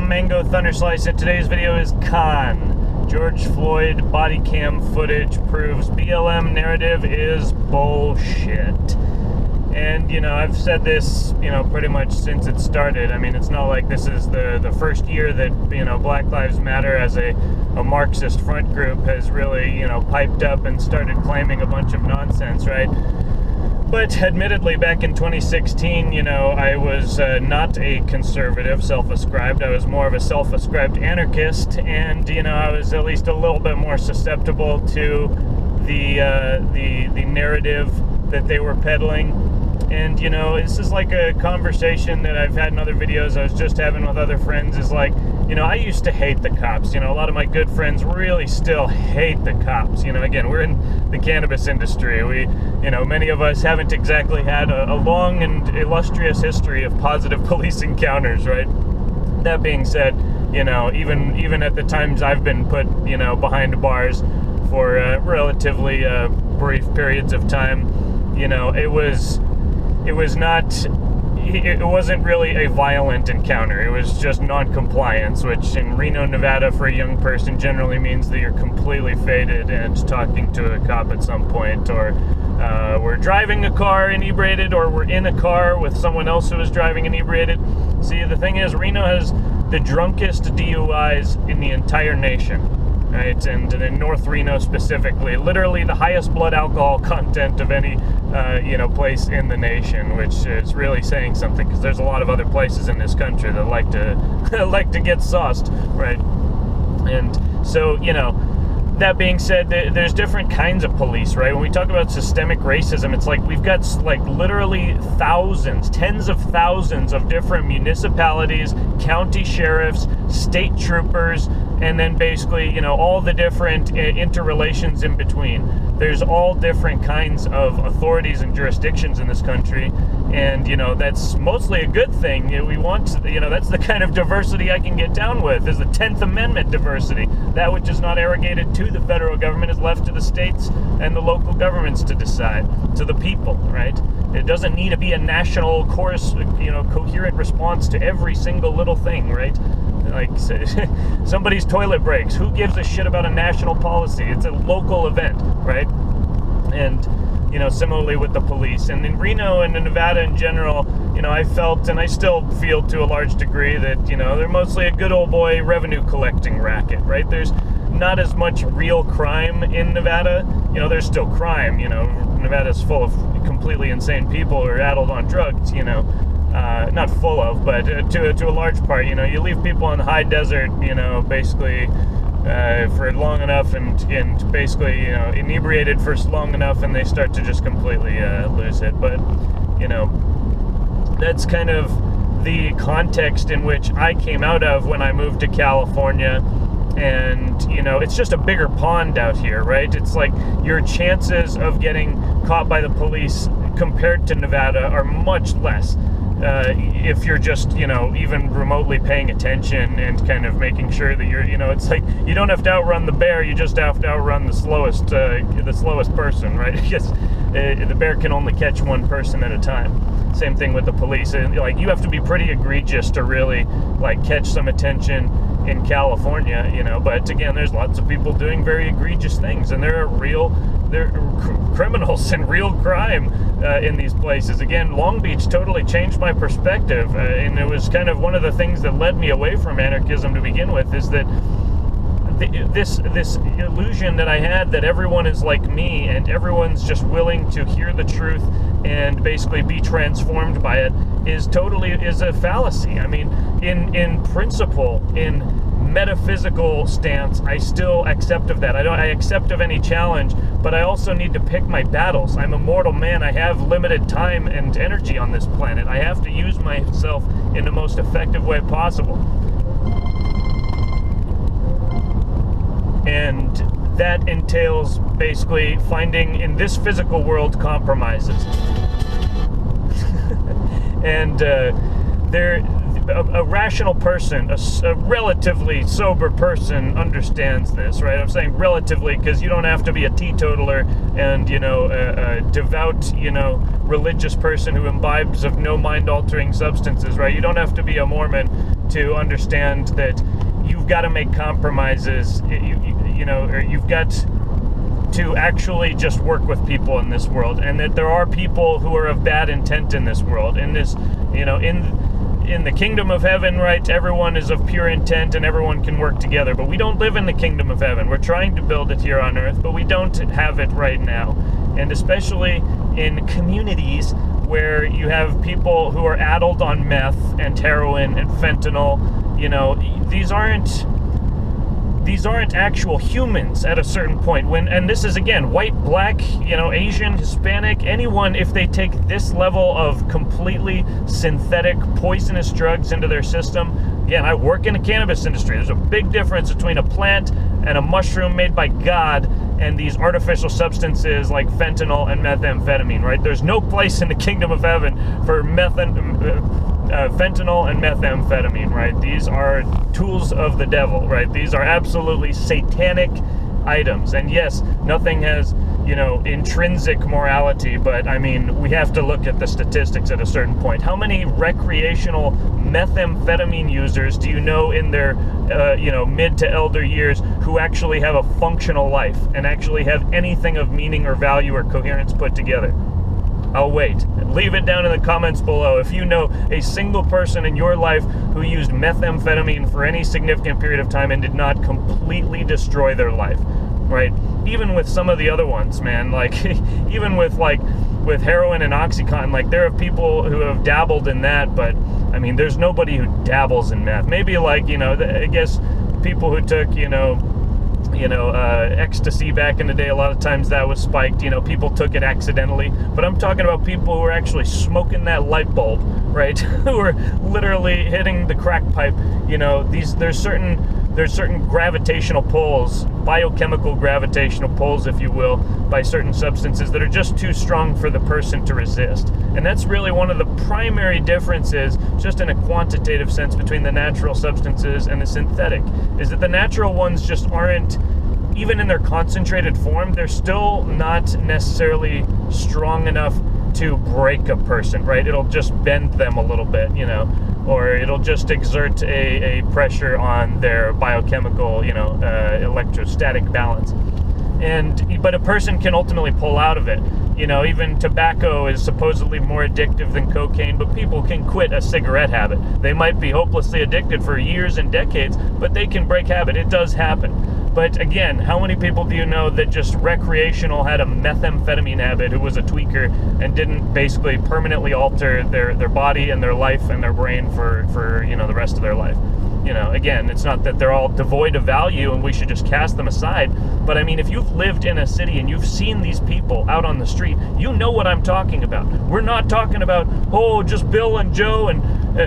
I'm Mango Thunderslice, and today's video is Con. George Floyd body cam footage proves BLM narrative is bullshit. And, I've said this, pretty much since it started. I mean, it's not like this is the first year that, Black Lives Matter as a Marxist front group has really, piped up and started claiming a bunch of nonsense, right? But admittedly, back in 2016, I was not a conservative, self-ascribed. I was more of a self-ascribed anarchist, and I was at least a little bit more susceptible to the narrative that they were peddling. And this is like a conversation that I've had in other videos I was just having with other friends. Is like, I used to hate the cops. A lot of my good friends really still hate the cops. Again, we're in the cannabis industry. We, many of us haven't exactly had a long and illustrious history of positive police encounters, right? That being said, even at the times I've been put, behind bars for relatively brief periods of time, it wasn't really a violent encounter. It was just non-compliance, which in Reno, Nevada, for a young person generally means that you're completely faded and talking to a cop at some point, or we're driving a car inebriated, or we're in a car with someone else who is driving inebriated. See, the thing is, Reno has the drunkest DUIs in the entire nation, right? And in North Reno specifically, literally the highest blood alcohol content of any place in the nation, which is really saying something, because there's a lot of other places in this country that like to get sauced, right? And so, that being said, there's different kinds of police, right? When we talk about systemic racism, it's like we've got literally thousands, tens of thousands of different municipalities, county sheriffs, state troopers, and then basically, all the different interrelations in between. There's all different kinds of authorities and jurisdictions in this country, and, that's mostly a good thing. We want, that's the kind of diversity I can get down with, is the 10th Amendment diversity. That which is not arrogated to the federal government is left to the states and the local governments to decide, to the people, right? It doesn't need to be a national coherent response to every single little thing, right? Like somebody's toilet breaks. Who gives a shit about a national policy? It's a local event, right? And, similarly with the police. And in Reno and in Nevada in general, I felt, and I still feel to a large degree, that, they're mostly a good old boy revenue collecting racket, right? There's not as much real crime in Nevada. There's still crime. Nevada's full of completely insane people who are addled on drugs, not full of, but to a large part. You leave people in the high desert, basically for long enough, and basically, inebriated for long enough, and they start to just completely lose it. But, that's kind of the context in which I came out of when I moved to California. And, it's just a bigger pond out here, right? It's like your chances of getting caught by the police compared to Nevada are much less. If you're just, even remotely paying attention and kind of making sure that you're, it's like you don't have to outrun the bear, you just have to outrun the slowest person, right? Because the bear can only catch one person at a time. Same thing with the police. And, you have to be pretty egregious to really, catch some attention in California, but again, there's lots of people doing very egregious things, and there are criminals and real crime in these places. Again, Long Beach totally changed my perspective, and it was kind of one of the things that led me away from anarchism to begin with, is that this illusion that I had that everyone is like me and everyone's just willing to hear the truth and basically be transformed by it is a fallacy. I mean, in principle, in metaphysical stance, I still accept of that. I accept of any challenge, but I also need to pick my battles. I'm a mortal man. I have limited time and energy on this planet. I have to use myself in the most effective way possible. And that entails basically finding in this physical world compromises. And a rational person, a relatively sober person understands this, right? I'm saying relatively because you don't have to be a teetotaler and, a devout, religious person who imbibes of no mind-altering substances, right? You don't have to be a Mormon to understand that you've got to make compromises, or you've got to actually just work with people in this world, and that there are people who are of bad intent in this world. In this, in the kingdom of heaven, right, everyone is of pure intent and everyone can work together, but we don't live in the kingdom of heaven. We're trying to build it here on earth, but we don't have it right now. And especially in communities where you have people who are addled on meth and heroin and fentanyl, these aren't actual humans at a certain point. And this is, again, white, black, Asian, Hispanic, anyone, if they take this level of completely synthetic, poisonous drugs into their system. Again, I work in the cannabis industry. There's a big difference between a plant and a mushroom made by God and these artificial substances like fentanyl and methamphetamine, right? There's no place in the kingdom of heaven for fentanyl and methamphetamine, right? These are tools of the devil, right? These are absolutely satanic items. And yes, nothing has, intrinsic morality, but I mean, we have to look at the statistics at a certain point. How many recreational methamphetamine users do you know in their, mid to elder years who actually have a functional life and actually have anything of meaning or value or coherence put together? I'll wait. Leave it down in the comments below if you know a single person in your life who used methamphetamine for any significant period of time and did not completely destroy their life, right? Even with some of the other ones, man, like even with heroin and OxyContin, like there are people who have dabbled in that, but I mean, there's nobody who dabbles in meth. Maybe I guess people who took, ecstasy back in the day, a lot of times that was spiked, people took it accidentally, but I'm talking about people who are actually smoking that light bulb, right? Who are literally hitting the crack pipe. There's certain gravitational pulls, biochemical gravitational pulls, if you will, by certain substances that are just too strong for the person to resist. And that's really one of the primary differences, just in a quantitative sense, between the natural substances and the synthetic, is that the natural ones just aren't, even in their concentrated form, they're still not necessarily strong enough to break a person, right? It'll just bend them a little bit, or it'll just exert a pressure on their biochemical, electrostatic balance. But a person can ultimately pull out of it. Even tobacco is supposedly more addictive than cocaine, but people can quit a cigarette habit. They might be hopelessly addicted for years and decades, but they can break habit. It does happen. But again, how many people do you know that just recreational had a methamphetamine habit who was a tweaker and didn't basically permanently alter their body and their life and their brain for the rest of their life? Again, it's not that they're all devoid of value and we should just cast them aside, but I mean, if you've lived in a city and you've seen these people out on the street, you know what I'm talking about. We're not talking about, just Bill and Joe and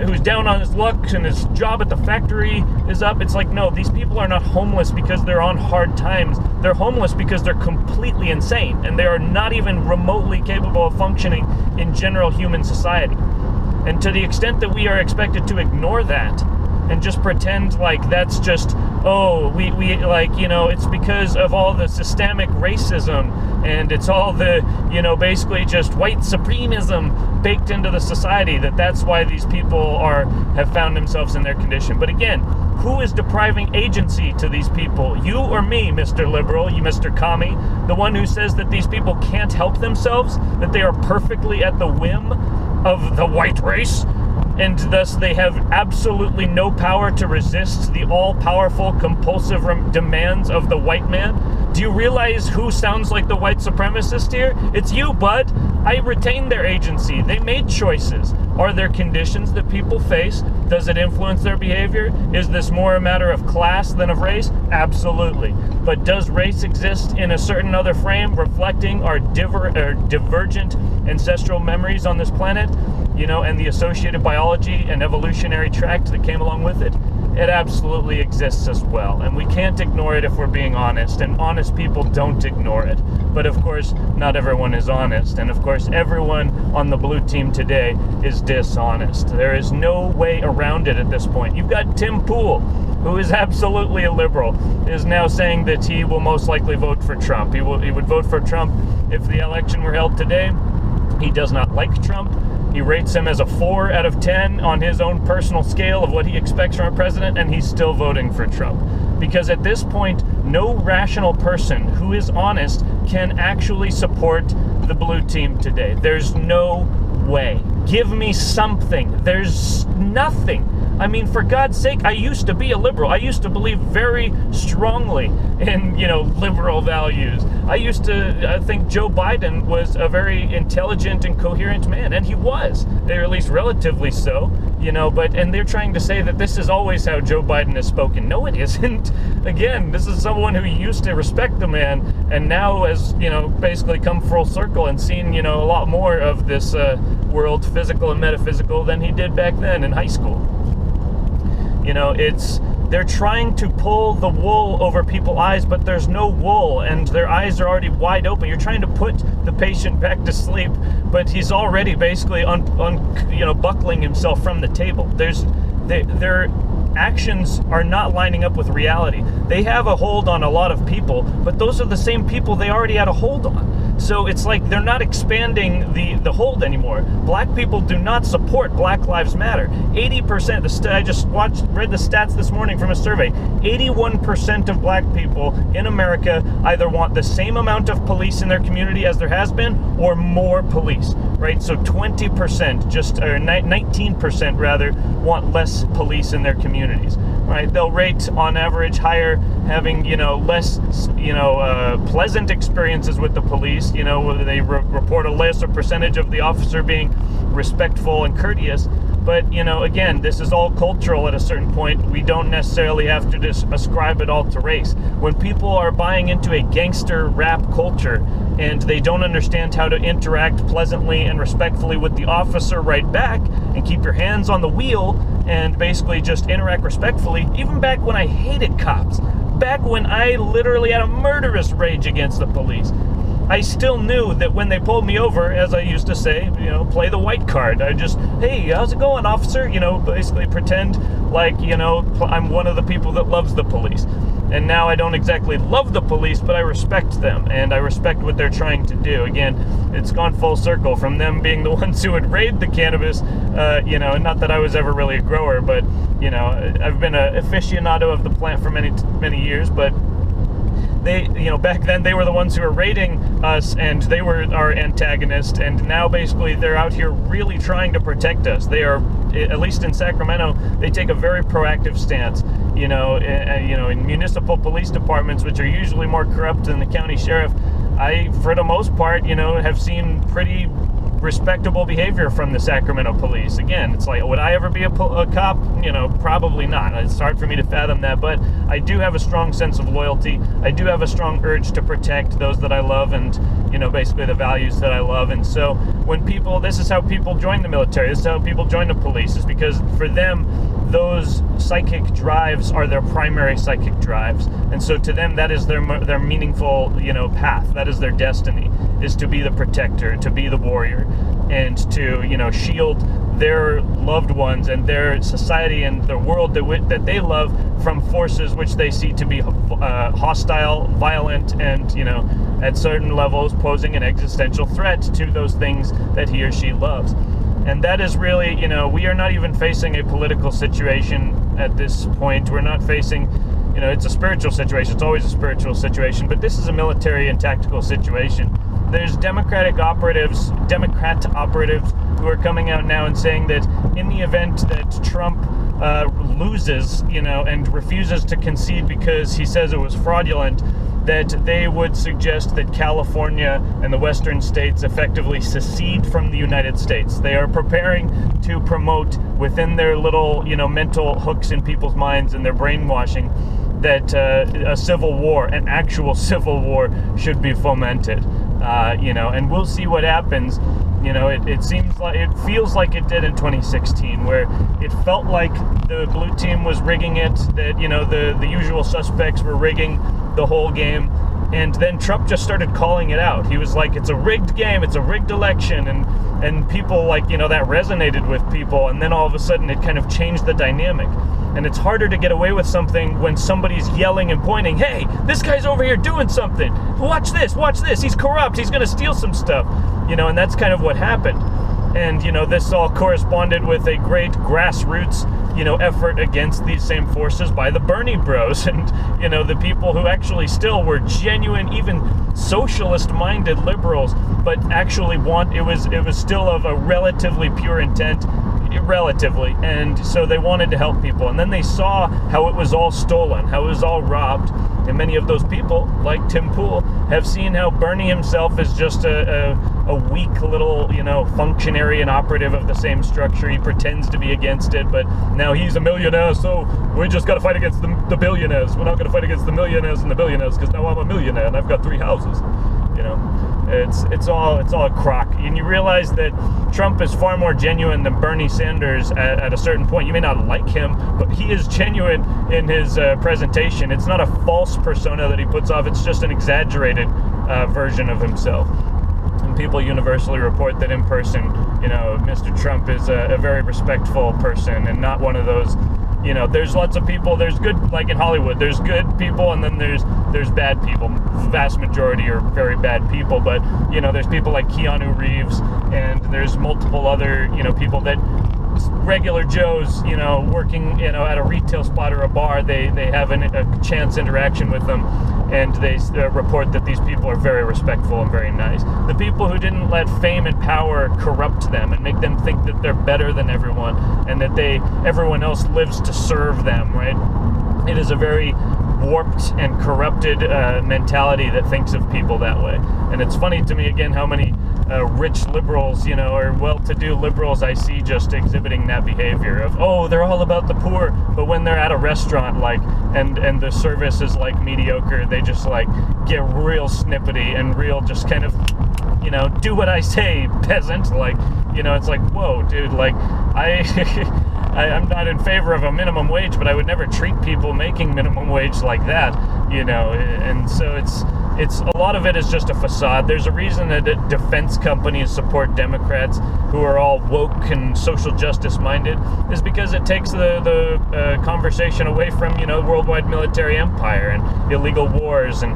who's down on his luck and his job at the factory is up. It's like, no, these people are not homeless because they're on hard times. They're homeless because they're completely insane and they are not even remotely capable of functioning in general human society. And to the extent that we are expected to ignore that and just pretend like that's just, it's because of all the systemic racism and it's all the, basically just white supremism baked into the society, that's why these people have found themselves in their condition. But again, who is depriving agency to these people? You or me, Mr. Liberal, you Mr. Commie, the one who says that these people can't help themselves, that they are perfectly at the whim of the white race, and thus they have absolutely no power to resist the all-powerful, compulsive demands of the white man? Do you realize who sounds like the white supremacist here? It's you, bud. I retain their agency. They made choices. Are there conditions that people face? Does it influence their behavior? Is this more a matter of class than of race? Absolutely. But does race exist in a certain other frame, reflecting our divergent ancestral memories on this planet? And the associated biology and evolutionary tract that came along with it? it absolutely exists as well. And we can't ignore it if we're being honest. And honest people don't ignore it. But of course, not everyone is honest. And of course, everyone on the blue team today is dishonest. There is no way around it at this point. You've got Tim Pool, who is absolutely a liberal, is now saying that he will most likely vote for Trump. He would vote for Trump if the election were held today. He does not like Trump. He rates him as a 4 out of 10 on his own personal scale of what he expects from a president, and he's still voting for Trump. Because at this point, no rational person who is honest can actually support the blue team today. There's no way. Give me something. There's nothing. I mean, for God's sake, I used to be a liberal. I used to believe very strongly in, liberal values. I used to think Joe Biden was a very intelligent and coherent man, and he was, or at least relatively so, and they're trying to say that this is always how Joe Biden has spoken. No, it isn't. Again, this is someone who used to respect the man, and now has, basically come full circle and seen, a lot more of this world, physical and metaphysical, than he did back then in high school. They're trying to pull the wool over people's eyes, but there's no wool, and their eyes are already wide open. You're trying to put the patient back to sleep, but he's already basically buckling himself from the table. Their actions are not lining up with reality. They have a hold on a lot of people, but those are the same people they already had a hold on. So it's like they're not expanding the hold anymore. Black people do not support Black Lives Matter. 80%, I just read the stats this morning from a survey, 81% of black people in America either want the same amount of police in their community as there has been, or more police, right? So 20%, or 19% rather, want less police in their communities, right? They'll rate on average higher having, less, pleasant experiences with the police, whether they report a lesser percentage of the officer being respectful and courteous. But, again, this is all cultural at a certain point. We don't necessarily have to just ascribe it all to race. When people are buying into a gangster rap culture and they don't understand how to interact pleasantly and respectfully with the officer right back and keep your hands on the wheel and basically just interact respectfully, even back when I hated cops, back when I literally had a murderous rage against the police, I still knew that when they pulled me over, as I used to say, play the white card. I just, hey, how's it going, officer? Basically pretend like, I'm one of the people that loves the police. And now I don't exactly love the police, but I respect them, and I respect what they're trying to do. Again, it's gone full circle from them being the ones who would raid the cannabis, and not that I was ever really a grower, but, I've been an aficionado of the plant for many, many years, but they, back then they were the ones who were raiding us, and they were our antagonist, and now basically they're out here really trying to protect us. They are, at least in Sacramento, they take a very proactive stance. In municipal police departments, which are usually more corrupt than the county sheriff, I, for the most part, have seen pretty respectable behavior from the Sacramento police. Again, it's like, would I ever be a cop? Probably not. It's hard for me to fathom that, but I do have a strong sense of loyalty. I do have a strong urge to protect those that I love and, basically the values that I love. And so when this is how people join the military, this is how people join the police, is because for them, those psychic drives are their primary psychic drives. And so to them, that is their meaningful, path. That is their destiny, is to be the protector, to be the warrior, and to, shield their loved ones and their society and the world that they love from forces which they see to be hostile, violent, and, at certain levels posing an existential threat to those things that he or she loves. And that is really, we are not even facing a political situation at this point. We're not facing, it's a spiritual situation. It's always a spiritual situation, but this is a military and tactical situation. There's Democrat operatives who are coming out now and saying that in the event that Trump loses, and refuses to concede because he says it was fraudulent, that they would suggest that California and the western states effectively secede from the United States. They are preparing to promote within their little, mental hooks in people's minds and their brainwashing that a civil war, an actual civil war, should be fomented. and we'll see what happens. It feels like it did in 2016, where it felt like the blue team was rigging it, that, the usual suspects were rigging the whole game. And then Trump just started calling it out. He was like, it's a rigged game, it's a rigged election, and people that resonated with people, and then all of a sudden it kind of changed the dynamic. And it's harder to get away with something when somebody's yelling and pointing, hey, this guy's over here doing something, watch this, he's corrupt, he's gonna steal some stuff, and that's kind of what happened. And, this all corresponded with a great grassroots, effort against these same forces by the Bernie bros and, the people who actually still were genuine, even socialist-minded liberals, but actually it was still of a relatively pure intent, and so they wanted to help people. And then they saw how it was all stolen, how it was all robbed, and many of those people, like Tim Pool, have seen how Bernie himself is just a weak little, functionary and operative of the same structure. He pretends to be against it, but now he's a millionaire, so we just got to fight against the billionaires. We're not going to fight against the millionaires and the billionaires because now I'm a millionaire and I've got 3 houses. It's all a crock. And you realize that Trump is far more genuine than Bernie Sanders at a certain point. You may not like him, but he is genuine in his presentation. It's not a false persona that he puts off. It's just an exaggerated version of himself. And people universally report that in person, Mr. Trump is a very respectful person and not one of those. There's lots of people, there's good, like in Hollywood, there's good people and then there's bad people. The vast majority are very bad people, but, there's people like Keanu Reeves, and there's multiple other, people that regular Joes, working, at a retail spot or a bar, they have a chance interaction with them, and they report that these people are very respectful and very nice. The people who didn't let fame and power corrupt them and make them think that they're better than everyone and that everyone else lives to serve them, right? It is a very warped and corrupted mentality that thinks of people that way. And it's funny to me, again, how many rich liberals, or well-to-do liberals I see just exhibiting that behavior of, oh, they're all about the poor, but when they're at a restaurant, and the service is mediocre, they just get real snippety and real just kind of, do what I say, peasant. It's like, whoa, dude, I'm not in favor of a minimum wage, but I would never treat people making minimum wage like that, and so it's a lot of it is just a facade. There's a reason that defense companies support Democrats who are all woke and social justice minded, is because it takes the conversation away from, worldwide military empire and illegal wars and,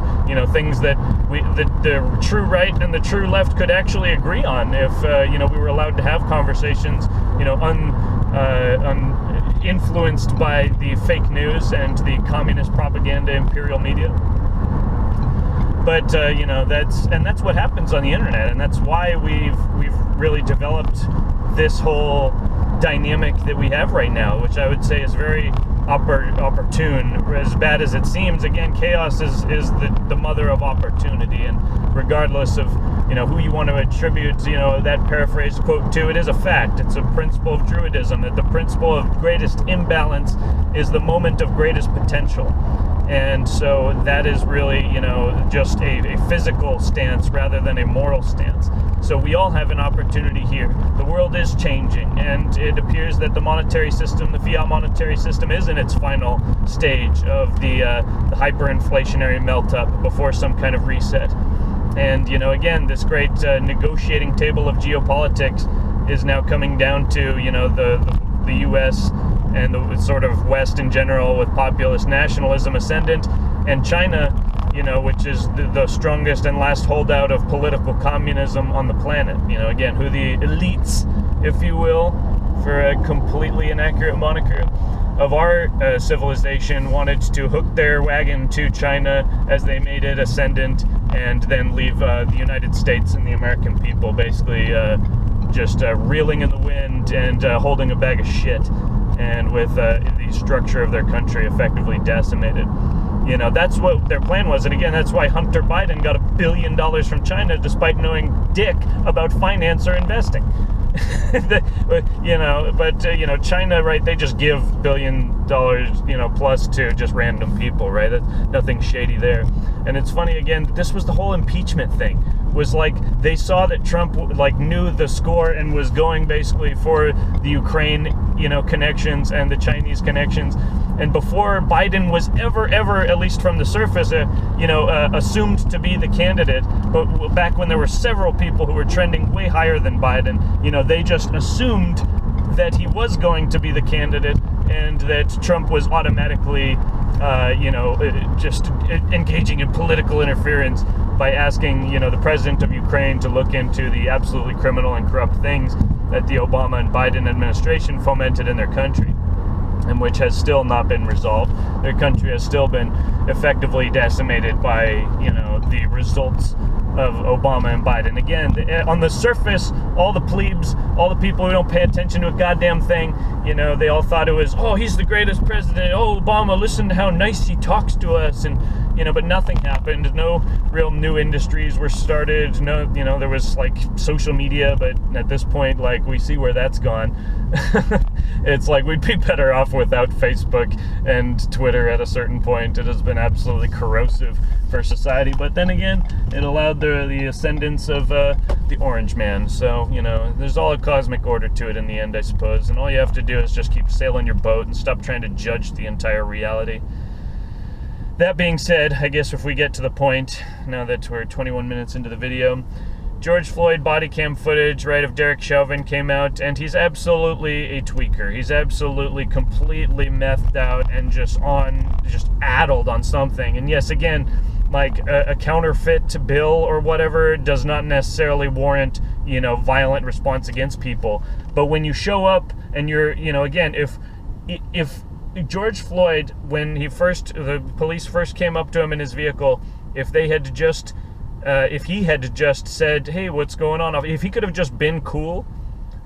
things that the true right and the true left could actually agree on if, we were allowed to have conversations, influenced by the fake news and the communist propaganda imperial media. But that's what happens on the internet, and that's why we've really developed this whole dynamic that we have right now, which I would say is very opportune. As bad as it seems, again, chaos is the mother of opportunity, and regardless of who you want to attribute that paraphrased quote to, it is a fact. It's a principle of Druidism that the principle of greatest imbalance is the moment of greatest potential. And so that is really, just a physical stance rather than a moral stance. So we all have an opportunity here. The world is changing, and it appears that the monetary system, the fiat monetary system, is in its final stage of the hyperinflationary melt-up before some kind of reset. And, again, this great negotiating table of geopolitics is now coming down to, the U.S., and the sort of West in general, with populist nationalism ascendant, and China, which is the strongest and last holdout of political communism on the planet. Again, who the elites, if you will, for a completely inaccurate moniker, of our civilization wanted to hook their wagon to China as they made it ascendant, and then leave the United States and the American people basically just reeling in the wind and holding a bag of shit, and with the structure of their country effectively decimated. That's what their plan was. And again, that's why Hunter Biden got $1 billion from China despite knowing dick about finance or investing. China, right, they just give $1 billion, plus to just random people, right? Nothing shady there. And it's funny, again, this was the whole impeachment thing. was like they saw that Trump like knew the score and was going basically for the Ukraine, connections and the Chinese connections. And before Biden was ever, at least from the surface, assumed to be the candidate, but back when there were several people who were trending way higher than Biden, they just assumed that he was going to be the candidate and that Trump was automatically, just engaging in political interference by asking, the president of Ukraine to look into the absolutely criminal and corrupt things that the Obama and Biden administration fomented in their country, and which has still not been resolved. Their country has still been effectively decimated by, the results of Obama and Biden. Again, on the surface, all the plebes, all the people who don't pay attention to a goddamn thing, they all thought it was, oh, he's the greatest president. Oh, Obama, listen to how nice he talks to us. And, but nothing happened. No real new industries were started. No, there was like social media, but at this point, like, we see where that's gone. It's like we'd be better off without Facebook and Twitter at a certain point. It has been absolutely corrosive for society. But then again, it allowed the ascendance of the orange man. So, there's all a cosmic order to it in the end, I suppose. And all you have to do is just keep sailing your boat and stop trying to judge the entire reality. That being said, I guess if we get to the point, now that we're 21 minutes into the video, George Floyd body cam footage, right, of Derek Chauvin came out, and he's absolutely a tweaker. He's absolutely completely methed out and just addled on something. And yes, again, like a counterfeit bill or whatever does not necessarily warrant, violent response against people. But when you show up and you're, again, if George Floyd, when the police first came up to him in his vehicle, if he had just said, hey, what's going on? If he could have just been cool,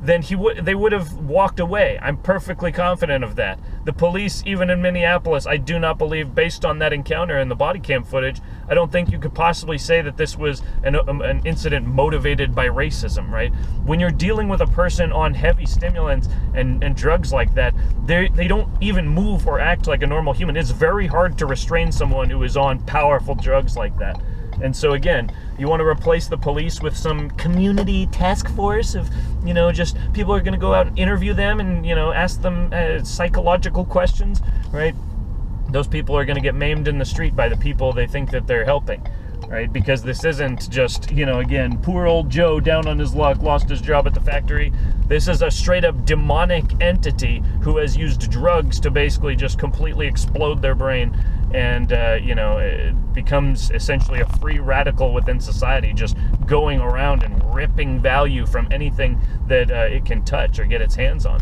then they would have walked away. I'm perfectly confident of that. The police, even in Minneapolis, I do not believe, based on that encounter and the body cam footage, I don't think you could possibly say that this was an incident motivated by racism, right? When you're dealing with a person on heavy stimulants and drugs like that, they don't even move or act like a normal human. It's very hard to restrain someone who is on powerful drugs like that. And so again, you want to replace the police with some community task force of, just people are going to go out and interview them and, ask them psychological questions, right? Those people are going to get maimed in the street by the people they think that they're helping, right? Because this isn't just, again, poor old Joe down on his luck, lost his job at the factory. This is a straight up demonic entity who has used drugs to basically just completely explode their brain. And, it becomes essentially a free radical within society, just going around and ripping value from anything that it can touch or get its hands on.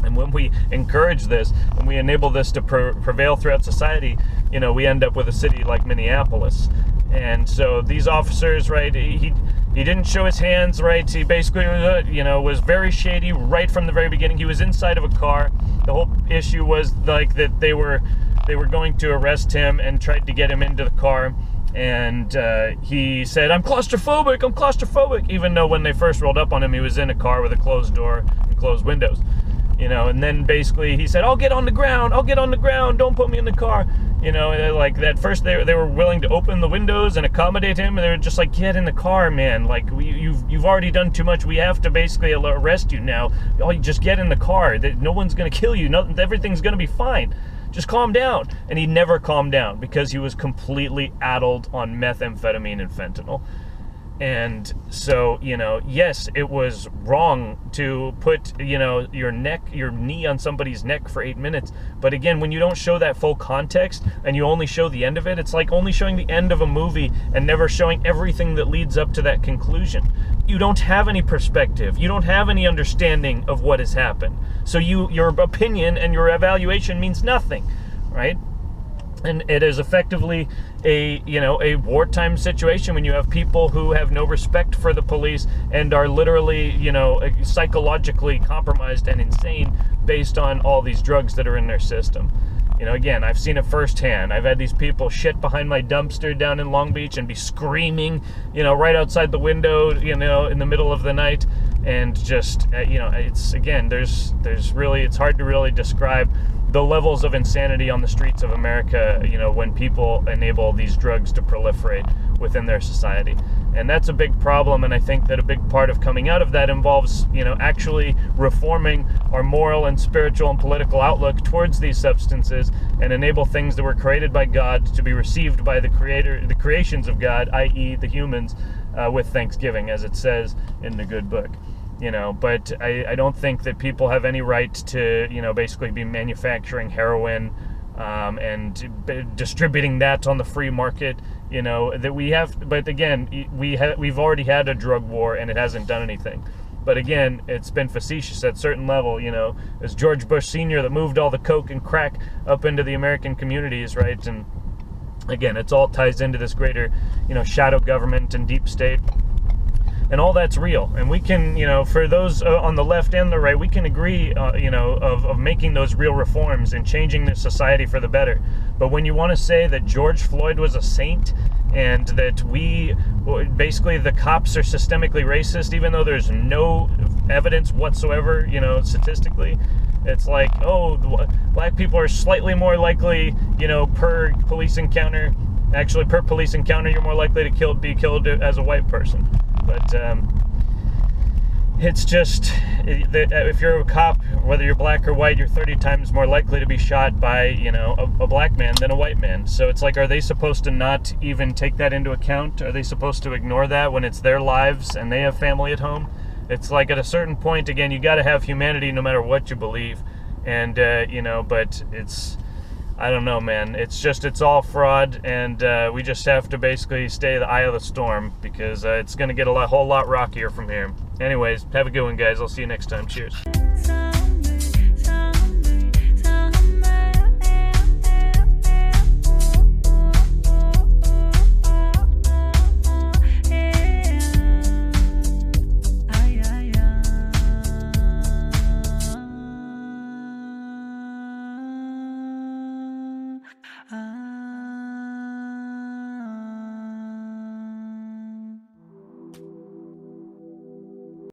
And when we encourage this and we enable this to prevail throughout society, we end up with a city like Minneapolis. And so these officers, right, he didn't show his hands, right? He basically, was very shady right from the very beginning. He was inside of a car. The whole issue was like that they were going to arrest him and tried to get him into the car. And he said, I'm claustrophobic, even though when they first rolled up on him, he was in a car with a closed door and closed windows. And then basically he said, I'll get on the ground, don't put me in the car. Like at first they were willing to open the windows and accommodate him, and they were just like, get in the car, man. Like, you've already done too much. We have to basically arrest you now. Oh, you just get in the car. No one's going to kill you. Everything's going to be fine. Just calm down. And he never calmed down because he was completely addled on methamphetamine and fentanyl. And so, yes, it was wrong to put, your knee on somebody's neck for 8 minutes. But again, when you don't show that full context and you only show the end of it, it's like only showing the end of a movie and never showing everything that leads up to that conclusion. You don't have any perspective. You don't have any understanding of what has happened. So your opinion and your evaluation means nothing, right? And it is effectively a wartime situation when you have people who have no respect for the police and are literally, psychologically compromised and insane based on all these drugs that are in their system. Again, I've seen it firsthand. I've had these people shit behind my dumpster down in Long Beach and be screaming, right outside the window, in the middle of the night. And just, it's, again, it's hard to really describe the levels of insanity on the streets of America, when people enable these drugs to proliferate within their society. And that's a big problem, and I think that a big part of coming out of that involves, actually reforming our moral and spiritual and political outlook towards these substances, and enable things that were created by God to be received by the creations of God, i.e. the humans, with thanksgiving, as it says in the good book. But I don't think that people have any right to, basically be manufacturing heroin and distributing that on the free market, that we have. But again, we've already had a drug war, and it hasn't done anything. But again, it's been facetious at a certain level. It's George Bush Sr. that moved all the coke and crack up into the American communities, right? And again, it's all ties into this greater, shadow government and deep state. And all that's real. And we can, for those on the left and the right, we can agree, of making those real reforms and changing the society for the better. But when you want to say that George Floyd was a saint, and that basically the cops are systemically racist, even though there's no evidence whatsoever, statistically, it's like, oh, black people are slightly more likely, per police encounter. Actually, per police encounter, you're more likely to be killed as a white person. But it's just that if you're a cop, whether you're black or white, you're 30 times more likely to be shot by, a black man than a white man. So it's like, are they supposed to not even take that into account? Are they supposed to ignore that when it's their lives and they have family at home? It's like, at a certain point, again, you got to have humanity no matter what you believe. And, but it's... I don't know, man. It's all fraud, and we just have to basically stay the eye of the storm, because it's going to get a whole lot rockier from here. Anyways, have a good one, guys. I'll see you next time. Cheers.